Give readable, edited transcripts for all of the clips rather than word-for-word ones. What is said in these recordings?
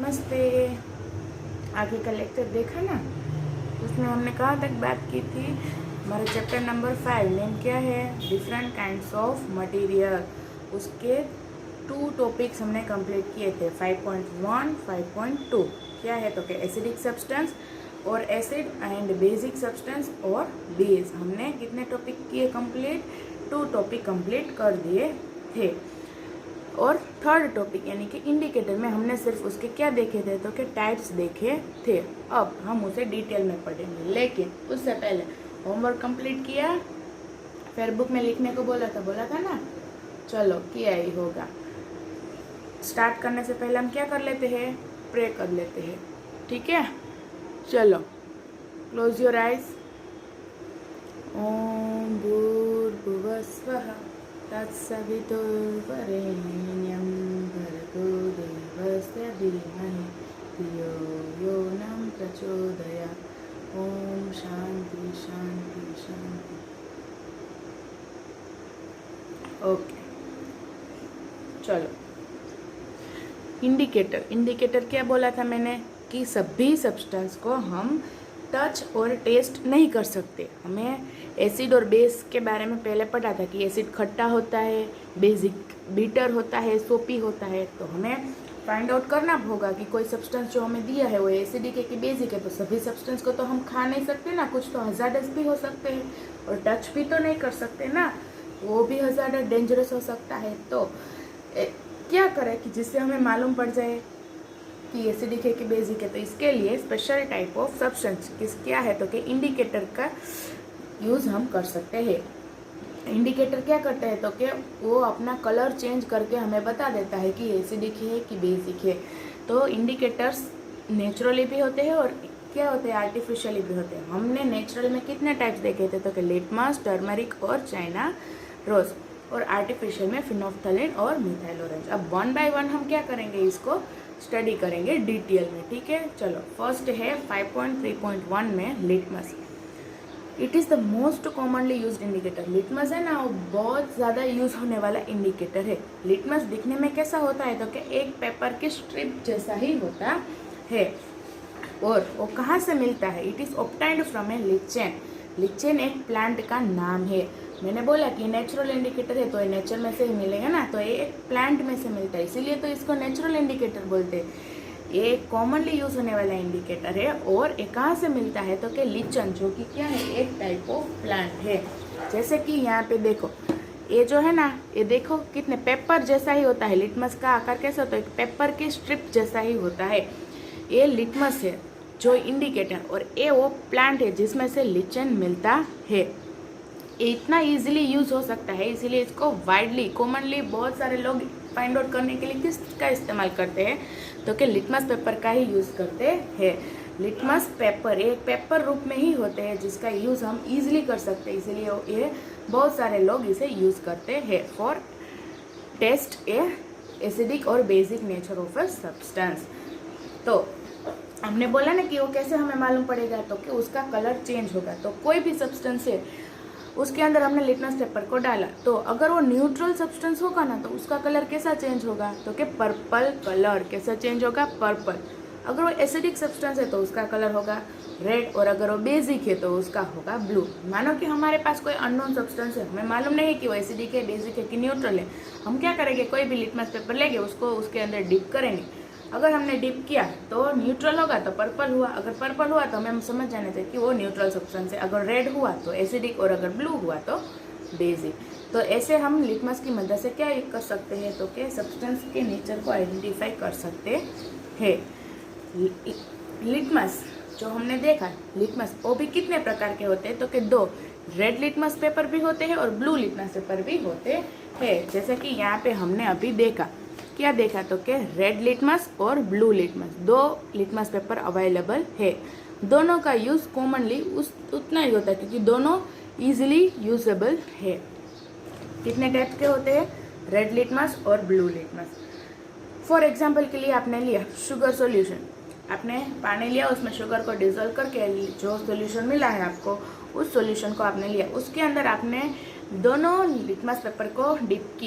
नमस्ते। आगे का लेक्चर देखा ना, उसमें हमने कहाँ तक बात की थी। हमारा चैप्टर नंबर 5 नेम क्या है, डिफरेंट काइंड्स ऑफ मटेरियल। उसके 2 टॉपिक्स हमने कंप्लीट किए थे, 5.1 5.2। क्या है तो क्या एसिडिक सब्सटेंस और एसिड एंड बेसिक सब्सटेंस और बेस। हमने कितने टॉपिक किए कंप्लीट, 2 टॉपिक कंप्लीट कर दिए थे। और थर्ड टॉपिक यानी कि इंडिकेटर में हमने सिर्फ उसके क्या देखे थे तो क्या टाइप्स देखे थे। अब हम उसे डिटेल में पढ़ेंगे, लेकिन उससे पहले होमवर्क कंप्लीट किया, फिर बुक में लिखने को बोला था ना, चलो किया ही होगा। स्टार्ट करने से पहले हम क्या कर लेते हैं, प्रे कर लेते हैं, ठीक है। चलो क्लोज योर आइज। ओम भूर्भुवः स्वः तत्सवितुर्वरेण्यं भर्गो देवस्य धीमहि धियो यो न प्रचोदयात्। ओम शांति शांति शांति। ओके चलो, इंडिकेटर क्या बोला था मैंने कि सभी सब्सटेंस को हम टच और टेस्ट नहीं कर सकते। हमें एसिड और बेस के बारे में पहले पढ़ा था कि एसिड खट्टा होता है, बेसिक बीटर होता है, सोपी होता है। तो हमें फाइंड आउट करना होगा कि कोई सब्सटेंस जो हमें दिया है वो एसिडिक है कि बेसिक है। तो सभी सब्सटेंस को तो हम खा नहीं सकते ना, कुछ तो हजार्डस भी हो सकते हैं और टच भी तो नहीं कर सकते ना, वो भी हजार्डस डेंजरस हो सकता है। तो क्या करें कि जिससे हमें मालूम पड़ जाए कि एसिडिक है कि बेसिक है। तो इसके लिए स्पेशल टाइप ऑफ सब्सटेंस क्या है तो कि इंडिकेटर का यूज़ हम कर सकते हैं। इंडिकेटर क्या करता है तो कि वो अपना कलर चेंज करके हमें बता देता है कि एसिडिक है कि बेसिक है। तो इंडिकेटर्स नेचुरली भी होते हैं और क्या होते हैं, आर्टिफिशियली भी होते हैं। हमने नेचुरल में कितने टाइप्स देखे थे तो कि लिटमस, टर्मरिक और चाइना रोज, और आर्टिफिशियल में फिनोफ्थलीन और मिथाइल ऑरेंज। अब 1 बाय 1 हम क्या करेंगे, इसको स्टडी करेंगे डिटेल में, ठीक है। चलो फर्स्ट है 5.3.1 में litmus. It is the most commonly used indicator. Litmus है ना, वो बहुत ज़्यादा यूज होने वाला इंडिकेटर है। लिटमस दिखने में कैसा होता है तो कि एक पेपर की स्ट्रिप जैसा ही होता है। और वो कहाँ से मिलता है, it is obtained from A lichen. Lichen एक प्लांट का नाम है। मैंने बोला कि नेचुरल इंडिकेटर है तो ये नेचर में से ही मिलेगा ना, तो ये एक प्लांट में से मिलता है, इसीलिए तो इसको नेचुरल इंडिकेटर बोलते हैं। ये कॉमनली यूज होने वाला इंडिकेटर है। और ये कहाँ से मिलता है तो कि लिचन, जो कि क्या है, एक टाइप ऑफ प्लांट है। जैसे कि यहाँ पे देखो, ये जो है ना, ये देखो कितने पेपर जैसा ही होता है। लिटमस का आकार कैसा होता है, पेपर की स्ट्रिप जैसा ही होता है। ये लिटमस है जो इंडिकेटर, और ये वो प्लांट है जिसमें से लिचन मिलता है। इतना इजीली यूज हो सकता है, इसीलिए इसको वाइडली कॉमनली बहुत सारे लोग फाइंड आउट करने के लिए किसका इस्तेमाल करते हैं तो कि लिटमस पेपर का ही यूज़ करते हैं। लिटमस पेपर एक पेपर रूप में ही होते हैं जिसका यूज़ हम इजीली कर सकते हैं, इसीलिए ये बहुत सारे लोग इसे यूज़ करते हैं फॉर टेस्ट ए एसिडिक और basic nature of a substance. तो हमने बोला ना कि वो कैसे हमें मालूम पड़ेगा तो कि उसका कलर चेंज होगा। तो कोई भी सब्सटेंस है, उसके अंदर हमने लिटमस पेपर को डाला, तो अगर वो न्यूट्रल सब्सटेंस होगा ना तो उसका कलर कैसा चेंज होगा तो कि पर्पल कलर। कैसा चेंज होगा, पर्पल। अगर वो एसिडिक सब्सटेंस है तो उसका कलर होगा रेड, और अगर वो बेसिक है तो उसका होगा ब्लू। मानो कि हमारे पास कोई अननोन सब्सटेंस है, हमें मालूम नहीं है कि वो एसिडिक है, बेसिक है कि न्यूट्रल है। हम क्या करेंगे, कोई भी लिटमस पेपर लेंगे, उसको उसके अंदर डिप करेंगे। अगर हमने डिप किया तो न्यूट्रल होगा तो पर्पल हुआ, अगर पर्पल हुआ तो हमें समझ जाना चाहिए कि वो न्यूट्रल सब्सटेंस है। अगर रेड हुआ तो एसिडिक, और अगर ब्लू हुआ तो बेसिक। तो ऐसे हम लिटमस की मदद से क्या कर सकते हैं तो कि सब्सटेंस के नेचर को आइडेंटिफाई कर सकते हैं। लिटमस जो हमने देखा, लिटमस वो भी कितने प्रकार के होते हैं तो कि 2 रेड लिटमस पेपर भी होते हैं और ब्लू लिटमस पेपर भी होते हैं। जैसे कि यहाँ पे हमने अभी देखा, क्या देखा तो कि रेड लिटमस और blue litmus 2 litmus paper available है। दोनों का यूज़ कॉमनली उतना ही होता है क्योंकि दोनों इजीली यूजेबल है। कितने टाइप के होते हैं, रेड लिटमस और ब्लू लिटमस। फॉर एग्जाम्पल के लिए आपने लिया शुगर सॉल्यूशन, आपने पानी लिया, उसमें शुगर को डिजोल्व करके जो सॉल्यूशन मिला है आपको, उस सॉल्यूशन को आपने लिया, उसके अंदर आपने दोनों लिटमस पेपर को डिप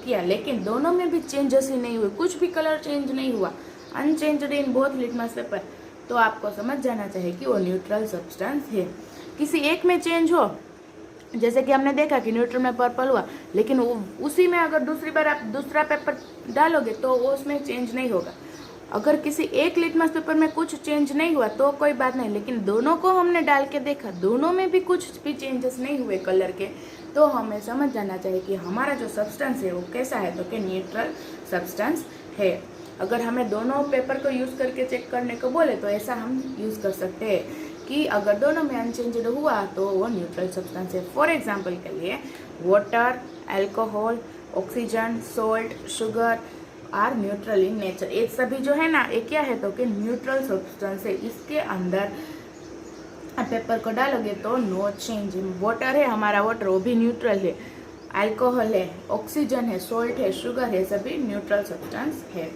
किया, लेकिन दोनों में भी चेंजेस ही नहीं हुए, कुछ भी कलर चेंज नहीं हुआ, unchanged in both litmus paper, तो आपको समझ जाना चाहिए कि वो न्यूट्रल सब्सटेंस है। किसी एक में चेंज हो, जैसे कि हमने देखा कि न्यूट्रल में पर्पल हुआ, लेकिन उसी में अगर दूसरी बार आप दूसरा पेपर डालोगे तो वो उसमें चेंज नहीं होगा। अगर किसी एक लिटमस पेपर में कुछ चेंज नहीं हुआ तो कोई बात नहीं, लेकिन दोनों को हमने डाल के देखा, दोनों में भी कुछ भी चेंजेस नहीं हुए कलर के, तो हमें समझ जाना चाहिए कि हमारा जो सब्सटेंस है वो कैसा है, तो कि न्यूट्रल सब्सटेंस है। अगर हमें दोनों पेपर को यूज़ करके चेक करने को बोले तो ऐसा हम यूज़ कर सकते हैं कि अगर दोनों में अनचेंज्ड हुआ तो वो न्यूट्रल सब्सटेंस है। फॉर एग्जाम्पल के लिए water, alcohol, oxygen, salt, sugar are neutral in nature, ये सभी जो है ना ये क्या है, तो कि न्यूट्रल सब्सटेंस है। इसके अंदर पेपर को डालोगे तो नो चेंज। वाटर है हमारा, वाटर वो भी न्यूट्रल है, अल्कोहल है, ऑक्सीजन है, सॉल्ट है, शुगर है, सभी न्यूट्रल सब्सटेंस है।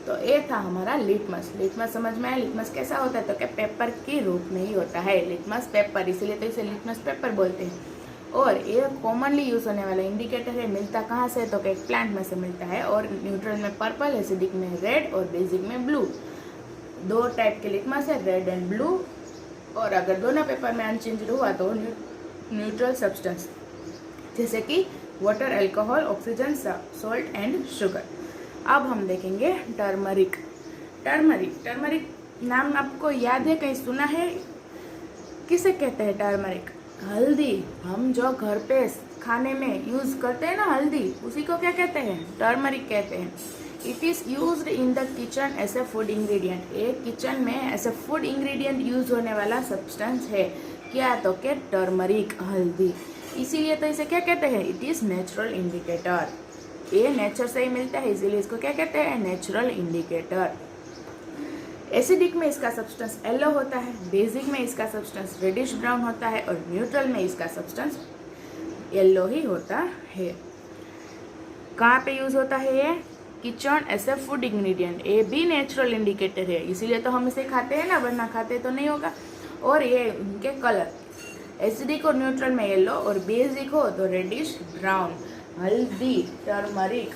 तो ये था हमारा लिटमस। लिटमस समझ में आया? लिटमस कैसा होता है, तो क्या पेपर के रूप में ही होता है लिटमस पेपर, इसीलिए तो इसे लिटमस पेपर बोलते हैं। और ये कॉमनली यूज होने वाला इंडिकेटर है। मिलता कहाँ से, तो एक प्लांट में से मिलता है, और न्यूट्रल में पर्पल, एसिडिक में रेड और बेसिक में ब्लू। दो टाइप के लिटमस है, रेड एंड ब्लू, और अगर दोनों पेपर में अनचेंज्ड हुआ तो न्यूट्रल सब्सटेंस, जैसे कि water, alcohol, oxygen, salt and sugar. अब हम देखेंगे टर्मरिक। टर्मरिक नाम आपको याद है, कहीं सुना है? किसे कहते हैं टर्मरिक? हल्दी। हम जो घर पे खाने में यूज करते हैं ना हल्दी, उसी को क्या कहते हैं? टर्मरिक कहते हैं। It is used in the kitchen as a food ingredient. ये किचन में as a food ingredient use होने वाला सब्सटेंस है। क्या? तो क्या टर्मरिक, हल्दी। इसीलिए तो इसे क्या कहते हैं? It is natural indicator. ये नेचर से ही मिलता है, इसीलिए इसको क्या कहते हैं? Natural indicator. एसिडिक में इसका सब्सटेंस येलो होता है, बेसिक में इसका सब्सटेंस रेडिश ब्राउन होता है, और न्यूट्रल में इसका सब्सटेंस येलो ही होता है। कहाँ पे यूज होता है ये? Kitchen as a food ingredient. ये भी नेचुरल इंडिकेटर है, इसीलिए तो हम इसे खाते हैं ना, वरना खाते तो नहीं होगा। और ये उनके कलर, एसिडिक और न्यूट्रल में येलो, और बेसिक हो तो रेडिश ब्राउन। हल्दी, टर्मरिक,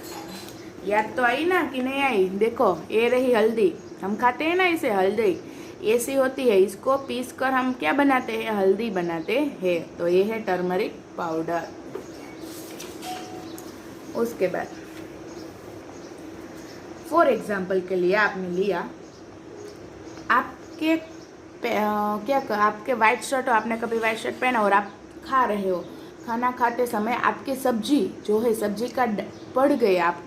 याद तो आई ना कि नहीं आई? देखो ये रही हल्दी, हम खाते हैं ना इसे, हल्दी ऐसी होती है, इसको पीस कर हम क्या बनाते हैं? हल्दी बनाते हैं। तो ये है टर्मरिक पाउडर। उसके बाद फॉर एग्जाम्पल के लिए आपने लिया, आपके आपके वाइट शर्ट हो, आपने कभी वाइट शर्ट पहना और आप खा रहे हो, खाना खाते समय आपकी सब्जी जो है, सब्जी का पड़ गई, आप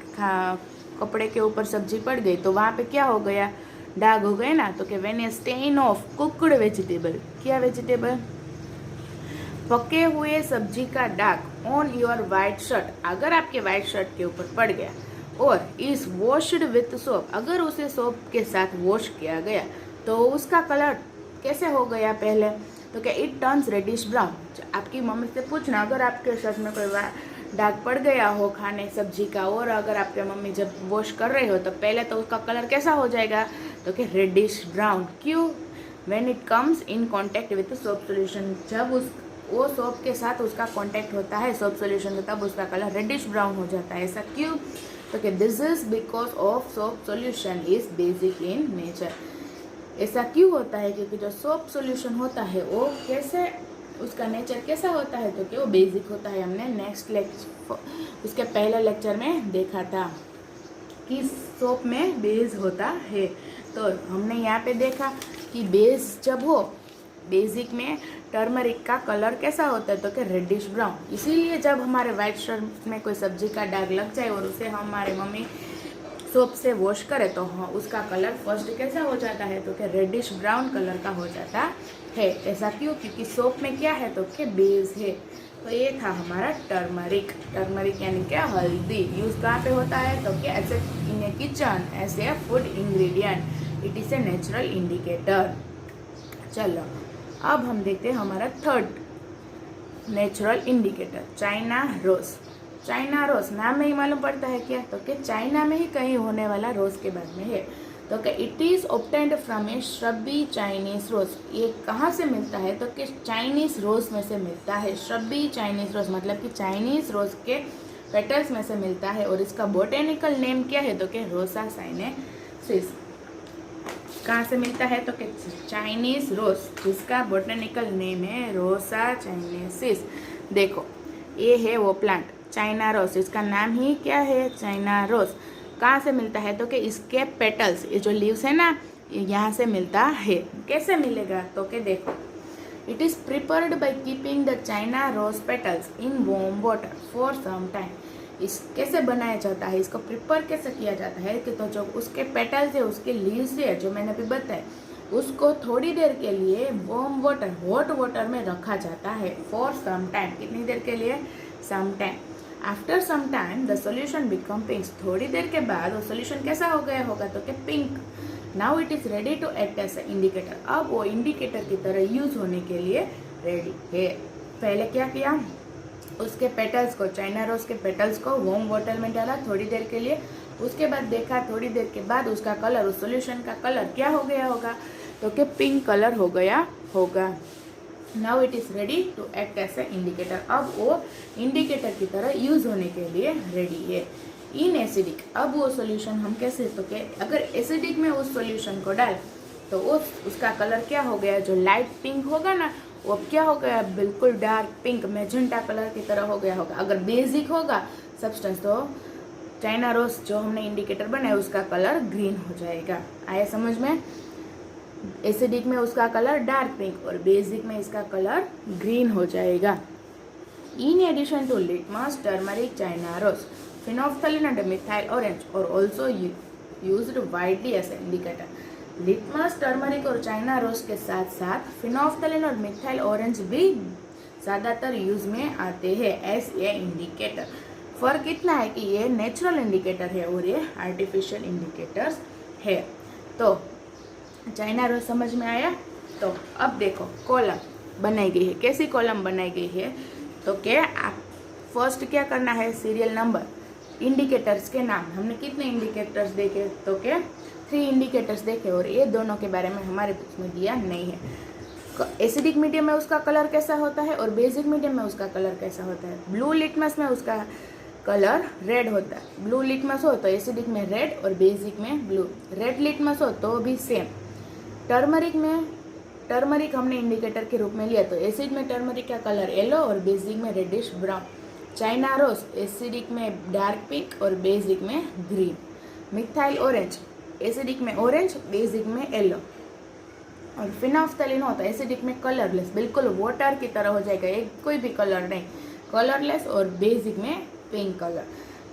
कपड़े के ऊपर सब्जी पड़ गई, तो वहाँ पे क्या हो गया? दाग हो गए ना। तो कि when a stain of cooked vegetable, क्या वेजिटेबल? पके हुए सब्जी का दाग ऑन योर वाइट शर्ट, अगर आपके वाइट शर्ट के ऊपर पड़ गया, और इज वॉश्ड विथ सोप, अगर उसे सोप के साथ वॉश किया गया, तो उसका कलर कैसे हो गया? पहले तो क्या इट टर्न्स रेडिश ब्राउन। आपकी मम्मी से पूछना, अगर आपके शर्ट में कोई दाग पड़ गया हो खाने सब्जी का, और अगर आपके मम्मी जब वॉश कर रहे हो तो पहले तो उसका कलर कैसा हो जाएगा? तो क्या रेडिश ब्राउन। क्यों? When it comes in contact with soap solution, जब वो सोप के साथ उसका कांटेक्ट होता है सोप सॉल्यूशन, तब उसका कलर रेडिश ब्राउन हो जाता है। ऐसा क्यों? तो क्या this is because of soap solution is basic in nature. ऐसा क्यों होता है? क्योंकि जो सोप सॉल्यूशन होता है वो कैसे, उसका नेचर कैसा होता है? तो कि वो बेसिक होता है। हमने नेक्स्ट लेक्चर, उसके पहले लेक्चर में देखा था कि सोप में बेस होता है। तो हमने यहाँ पे देखा कि बेस जब हो, बेसिक में टर्मरिक का कलर कैसा होता है? तो कि रेडिश ब्राउन। इसीलिए जब हमारे वाइट शर्ट में कोई सब्जी का दाग लग जाए और उसे हमारे मम्मी सोप से वॉश करे, तो हाँ उसका कलर फर्स्ट कैसा हो जाता है? तो कि रेडिश ब्राउन कलर का हो जाता है। ऐसा क्यों? क्योंकि सोप में क्या है? तो कि बेस है। तो ये था हमारा टर्मरिक। टर्मरिक यानी क्या? हल्दी। यूज कहाँ पे होता है? तो कि as in a kitchen as a food ingredient, it is a natural indicator. चलो अब हम देखते हैं हमारा third natural indicator, China rose. China rose नाम में ही मालूम पड़ता है क्या? तो कि चाइना में ही कहीं होने वाला रोज के बारे में है। तो कि it is obtained from a shrubby Chinese rose. ये कहाँ से मिलता है? तो कि चाइनीज रोज में से मिलता है। श्रबी चाइनीज रोज मतलब कि चाइनीज रोज के पेटल्स में से मिलता है। और इसका बोटेनिकल नेम क्या है? तो कि रोसा साइनेसिस। कहाँ से मिलता है? तो कि चाइनीज रोज, जिसका बोटेनिकल नेम है रोसा चाइनेसिस। देखो ये है वो प्लांट चाइना रोज, इसका नाम ही क्या है? China rose. कहाँ से मिलता है? तो कि इसके पेटल्स, ये जो लीव्स है ना, यहाँ से मिलता है। कैसे मिलेगा? तो कि देखो, it is prepared by keeping the China rose petals in warm water for some time. इस कैसे बनाया जाता है, इसको प्रिपेयर कैसे किया जाता है कि तो जो उसके पेटल्स है, उसके लीव्स है, जो मैंने अभी बताया, उसको थोड़ी देर के लिए वार्म वाटर, हॉट वाटर में रखा जाता है फॉर सम टाइम। कितनी देर के लिए? Some time. After some time the solution become pink. थोड़ी देर के बाद वो सोल्यूशन कैसा हो गया होगा? तो कि pink. Now it is ready to act as indicator. अब वो इंडिकेटर की तरह यूज होने के लिए रेडी है। पहले क्या किया? उसके पेटल्स को, चाइना रोज के पेटल्स को वार्म वाटर में डाला थोड़ी देर के लिए। उसके बाद देखा थोड़ी देर के बाद उसका कलर, उस सोल्यूशन का कलर क्या हो गया होगा? तो कि पिंक कलर हो गया होगा। Now it is ready to act as a indicator. अब वो इंडिकेटर की तरह यूज होने के लिए रेडी है। इन एसिडिक, अब वो सोल्यूशन हम कैसे, तो कि अगर एसिडिक में उस सोल्यूशन को डाल तो उसका कलर क्या हो गया? जो लाइट पिंक होगा ना, वो क्या हो गया? बिल्कुल डार्क पिंक, मैजेंटा कलर की तरह हो गया होगा। अगर बेसिक होगा सब्सटेंस तो चाइना रोज जो हमने इंडिकेटर बनाया उसका कलर ग्रीन हो जाएगा। आया समझ में? एसिडिक में उसका कलर डार्क पिंक और बेसिक में इसका कलर ग्रीन हो जाएगा। In addition to litmus, turmeric, China rose, phenolphthalein and methyl orange और also used widely as indicator. Litmus, turmeric और चाइना रोज के साथ साथ फिनोफ्थलीन और मिथाइल ऑरेंज भी ज़्यादातर यूज में आते हैं एज ए इंडिकेटर। फर्क इतना है कि ये नेचुरल इंडिकेटर है और ये आर्टिफिशियल इंडिकेटर्स है। तो चाइना रोज समझ में आया? तो अब देखो कॉलम बनाई गई है। कैसी कॉलम बनाई गई है? तो क्या आप फर्स्ट क्या करना है? सीरियल नंबर, इंडिकेटर्स के नाम। हमने कितने इंडिकेटर्स देखे? तो क्या 3 इंडिकेटर्स देखे और ये दोनों के बारे में हमारे बुक्स में दिया नहीं है। एसिडिक मीडियम में उसका कलर कैसा होता है और बेसिक मीडियम में उसका कलर कैसा होता है। ब्लू लिटमस में उसका कलर रेड होता है। ब्लू लिटमस हो तो एसिडिक में रेड और बेसिक में ब्लू। रेड लिटमस हो तो भी सेम। टर्मरिक में, टर्मरिक हमने इंडिकेटर के रूप में लिया तो एसिड में टर्मरिक का कलर येलो और बेसिक में reddish brown. China rose acidic में डार्क पिंक और बेसिक में ग्रीन। मिथाइल ऑरेंज एसिडिक में ऑरेंज, बेसिक में येलो। और फिनोफ्थलीन हो तो एसिडिक में कलरलेस, बिल्कुल वाटर की तरह हो जाएगा, एक कोई भी कलर नहीं, कलरलेस और बेसिक में पिंक कलर।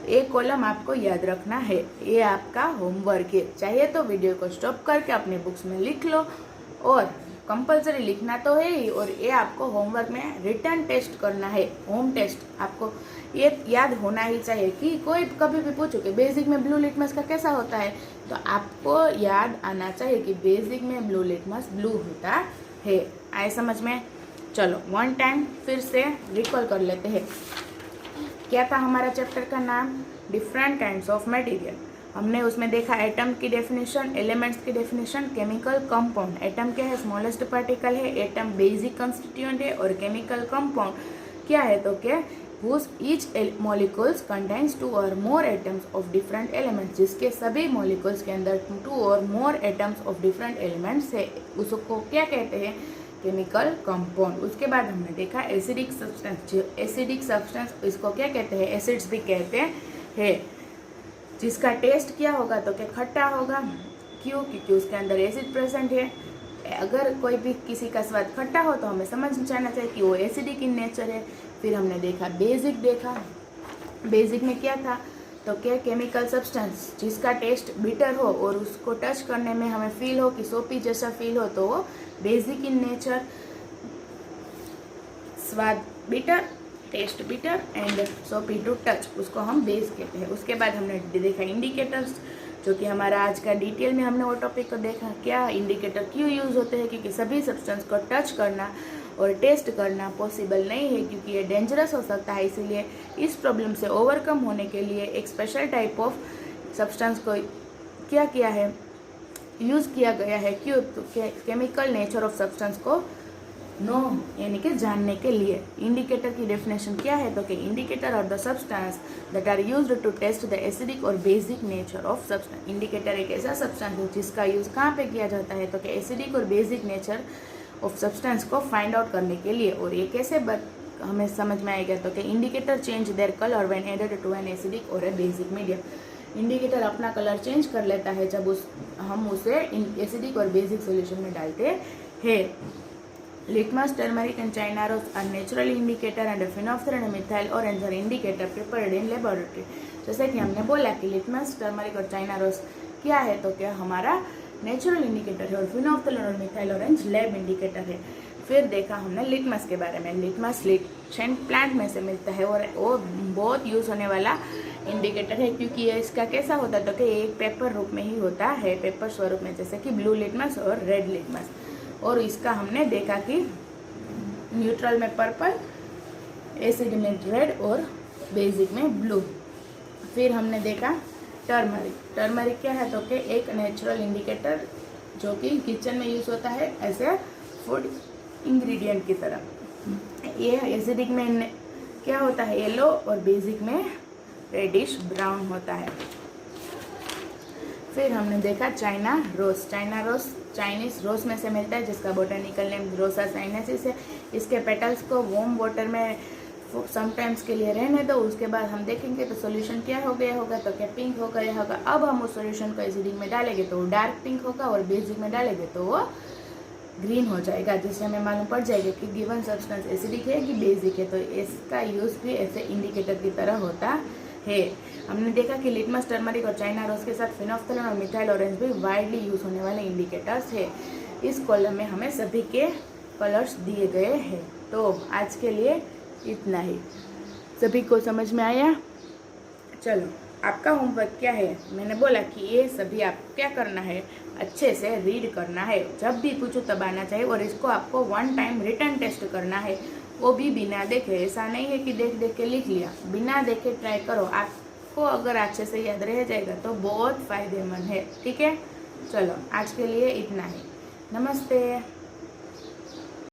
एक कॉलम आपको याद रखना है। ये आपका होमवर्क है। चाहिए तो वीडियो को स्टॉप करके अपने बुक्स में लिख लो और कंपलसरी लिखना तो है ही। और ये आपको होमवर्क में रिटर्न टेस्ट करना है, होम टेस्ट। आपको ये याद होना ही चाहिए कि कोई कभी भी पूछो कि बेसिक में ब्लू लिटमस का कैसा होता है, तो आपको याद आना चाहिए कि बेसिक में ब्लू लिटमस ब्लू होता है। आए समझ में? चलो वन टाइम फिर से रिकॉल कर लेते हैं। क्या था हमारा चैप्टर का नाम? Different kinds of material. हमने उसमें देखा एटम की डेफिनेशन, एलिमेंट्स की डेफिनेशन, केमिकल कंपाउंड। एटम क्या है? स्मॉलेस्ट पार्टिकल है। एटम बेसिक कंस्टिट्यूएंट है। और केमिकल कंपाउंड क्या है? तो क्या whose each molecules contains 2 or more atoms of different elements, जिसके सभी molecules के अंदर 2 or more atoms of different elements है, उसको क्या कहते हैं? Chemical compound. उसके बाद हमने देखा एसिडिक सब्सटेंस। एसिडिक सब्सटेंस इसको क्या कहते हैं? एसिड्स भी कहते हैं, जिसका टेस्ट क्या होगा? तो क्या खट्टा होगा। क्यों? क्योंकि उसके अंदर एसिड प्रेजेंट है। अगर कोई भी किसी का स्वाद खट्टा हो तो हमें समझ जाना चाहिए कि वो एसिडिक इन नेचर है। फिर हमने देखा बेसिक, देखा बेसिक में क्या था? तो क्या केमिकल सब्सटेंस जिसका टेस्ट बिटर हो और उसको टच करने में हमें फील हो कि सोपी जैसा फील हो, तो वो बेसिक इन नेचर। स्वाद बिटर, टेस्ट बिटर एंड सोपी टू टच, उसको हम बेस कहते हैं। उसके बाद हमने देखा इंडिकेटर्स, जो कि हमारा आज का डिटेल में हमने वो टॉपिक को देखा। क्या इंडिकेटर क्यों यूज़ होते हैं? क्योंकि सभी सब्सटेंस को टच करना और टेस्ट करना पॉसिबल नहीं है, क्योंकि ये डेंजरस हो सकता है। इसीलिए इस प्रॉब्लम से ओवरकम होने के लिए एक स्पेशल टाइप ऑफ सब्सटेंस को क्या किया है? यूज़ किया गया है। क्यों? तो केमिकल नेचर ऑफ सब्सटेंस को नो यानी कि जानने के लिए। इंडिकेटर की डेफिनेशन क्या है? तो कि indicator are the substance that are used to test the acidic और basic nature of substance. Indicator एक ऐसा सब्सटेंस है जिसका यूज़ कहाँ पे किया जाता है? तो कि एसिडिक और बेसिक नेचर ऑफ सब्सटेंस को फाइंड आउट करने के लिए। और ये कैसे हमें समझ में आएगा? तो कि indicator change their colour when added to an acidic और ए बेसिक मीडियम। इंडिकेटर अपना कलर चेंज कर लेता है जब हम उसे एसिडिक और बेसिक सोल्यूशन में डालते हैं। Litmus, turmeric and china rose are natural indicator and phenolphthalein and methyl orange are indicator prepared in laboratory। जैसे कि हमने बोला कि लिटमस, टर्मरिक और चाइना रोज क्या है? तो क्या हमारा नेचुरल इंडिकेटर है और फिनोल्फ्थेलिन और मिथाइल ऑरेंज लैब इंडिकेटर है। फिर देखा हमने लिटमस के बारे में। लिटमस लिटसेंट प्लांट में से मिलता है और वो बहुत यूज़ होने वाला इंडिकेटर है, क्योंकि ये इसका कैसा होता है? तो कि एक पेपर रूप में ही होता है, पेपर स्वरूप में, जैसे कि ब्लू लिटमस और रेड लिटमस। और इसका हमने देखा कि न्यूट्रल में पर्पल, एसिड में रेड और बेसिक में ब्लू। फिर हमने देखा टर्मरिक। टर्मरिक क्या है? तो कि एक नेचुरल इंडिकेटर जो कि किचन में यूज़ होता है एज ए फूड इंग्रेडिएंट की तरह। ये एसिडिक में क्या होता है? येलो और बेसिक में रेडिश ब्राउन होता है। फिर हमने देखा China rose. China rose Chinese rose में से मिलता है जिसका बोटेनिकल नेम रोसा चाइनेसिस है। इसके पेटल्स को वार्म वाटर में समटाइम्स के लिए रहने दो, उसके बाद हम देखेंगे तो सोल्यूशन क्या हो गया होगा? तो क्या पिंक हो गया होगा। अब हम उस सोल्यूशन को एसिडिक में डालेंगे तो वो डार्क पिंक होगा और बेसिक में डालेंगे तो वो ग्रीन हो जाएगा, जिससे हमें मालूम पड़ जाएगा कि गिवन सब्सटेंस एसिडिक है कि बेसिक है। तो इसका यूज़ भी ऐसे इंडिकेटर की तरह होता है। हमने देखा कि लिटमस, टर्मरिक और चाइना रोज के साथ फिनोल्फ्थेलिन और मिथाइल ऑरेंज भी वाइडली यूज होने वाले इंडिकेटर्स है। इस कॉलम में हमें सभी के कलर्स दिए गए हैं। तो आज के लिए इतना ही। सभी को समझ में आया? चलो, आपका होमवर्क क्या है? मैंने बोला कि ये सभी आपको क्या करना है? अच्छे से रीड करना है, जब भी पूछो तब आना चाहिए। और इसको आपको 1 टाइम रिटर्न टेस्ट करना है, वो भी बिना देखे। ऐसा नहीं है कि देख देख के लिख लिया, बिना देखे ट्राई करो। आपको अगर अच्छे से याद रह जाएगा तो बहुत फ़ायदेमंद है। ठीक है, चलो आज के लिए इतना ही। नमस्ते।